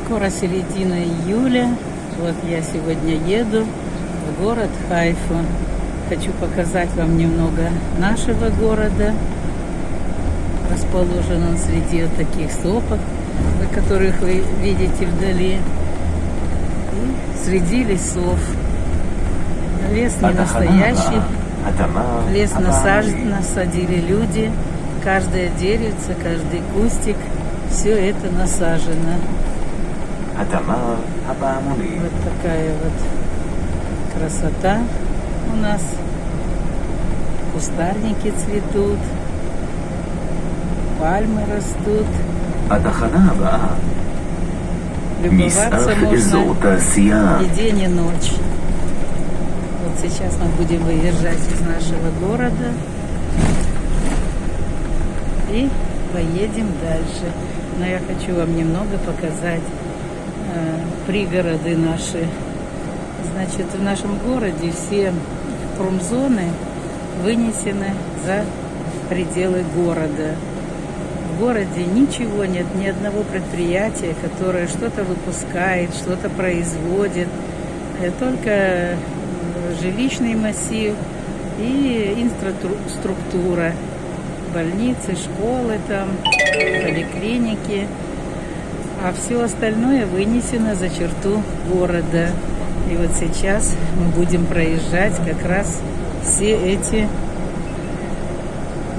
Скоро середина июля. Вот я сегодня еду в город Хайфу. Хочу показать вам немного нашего города. Расположен он среди вот таких сопок, которых вы видите вдали. И среди лесов. Лес не настоящий. Лес насадили люди. Каждое деревце, каждый кустик, все это насажено. Вот такая вот красота у нас. Кустарники цветут, пальмы растут. Любоваться можно и день, и ночь. Вот сейчас мы будем выезжать из нашего города и поедем дальше. Но я хочу вам немного показать пригороды наши. Значит, в нашем городе все промзоны вынесены за пределы города. В городе ничего нет, ни одного предприятия, которое что-то выпускает, что-то производит. Только жилищный массив и инфраструктура. Больницы, школы там, поликлиники. А все остальное вынесено за черту города. И вот сейчас мы будем проезжать как раз все эти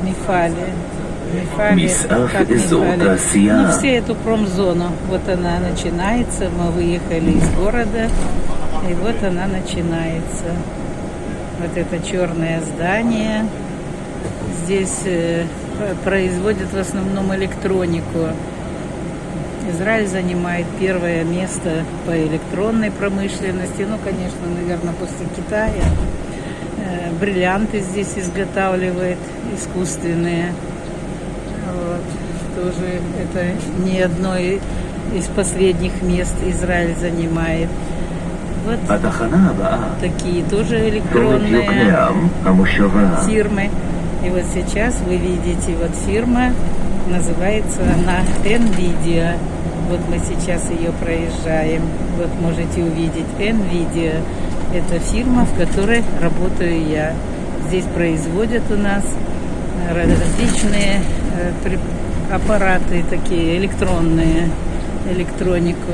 мифали. Ну, все эту промзону. Вот она начинается. Мы выехали из города. И вот она начинается. Вот это черное здание. Здесь производят в основном электронику. Израиль занимает первое место по электронной промышленности. Ну, конечно, наверное, после Китая. Бриллианты здесь изготавливает искусственные. Вот. Тоже это не одно из последних мест Израиль занимает. Вот такие тоже электронные фирмы. И вот сейчас вы видите, вот фирма, называется она NVIDIA. Вот мы сейчас ее проезжаем. Вот можете увидеть NVIDIA. Это фирма, в которой работаю я. Здесь производят у нас различные аппараты такие электронные, электронику.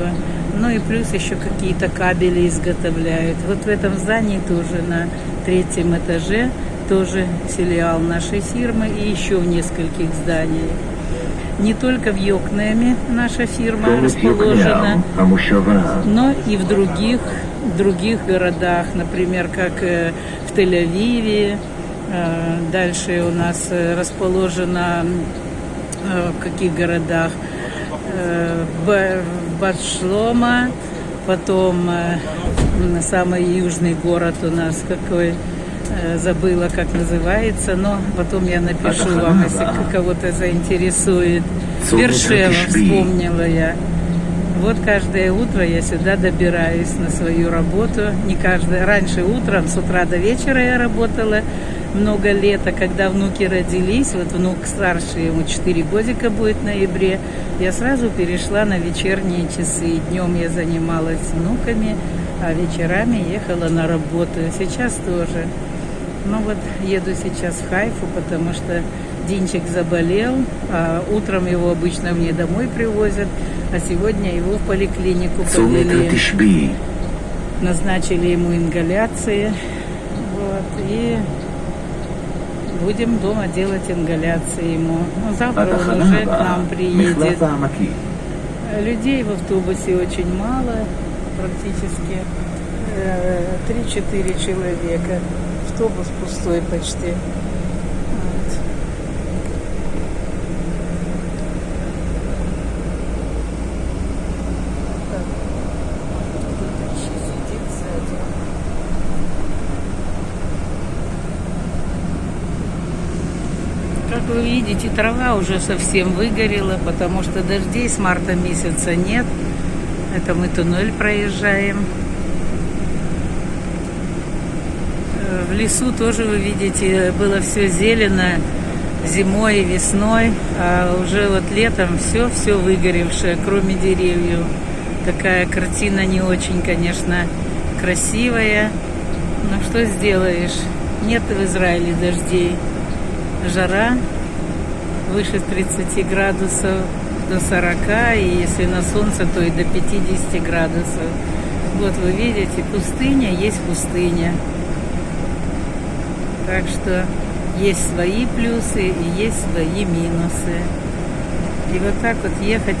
Ну и плюс еще какие-то кабели изготовляют. Вот в этом здании тоже на 3-м этаже тоже филиал нашей фирмы и еще в нескольких зданиях. Не только в Йокнеме наша фирма расположена, но и в других городах, например, как в Тель-Авиве. Дальше у нас расположена в каких городах? В Бат-Шлома, потом самый южный город у нас какой, забыла, как называется, но потом я напишу вам, если кого-то заинтересует. Бершева вспомнила я. Вот каждое утро я сюда добираюсь на свою работу. Не каждое. Раньше утром, с утра до вечера я работала много лет, а когда внуки родились, вот внук старший, ему 4 годика будет в ноябре, я сразу перешла на вечерние часы. Днем я занималась внуками, а вечерами ехала на работу. Сейчас тоже. Ну вот еду сейчас в Хайфу, потому что Динчик заболел, а утром его обычно мне домой привозят, а сегодня его в поликлинику повели. Назначили ему ингаляции. Вот, и будем дома делать ингаляции ему. Но завтра он уже к нам приедет. Людей в автобусе очень мало, практически 3-4 человека. Автобус пустой почти. Вот. Как вы видите, трава уже совсем выгорела, потому что дождей с марта месяца нет. Это мы туннель проезжаем. В лесу тоже, вы видите, было все зелено зимой и весной, а уже вот летом все выгоревшее, кроме деревьев. Такая картина не очень, конечно, красивая. Но что сделаешь? Нет в Израиле дождей. Жара выше 30 градусов до 40, и если на солнце, то и до 50 градусов. Вот вы видите, пустыня есть пустыня. Так что есть свои плюсы и есть свои минусы. И вот так вот ехать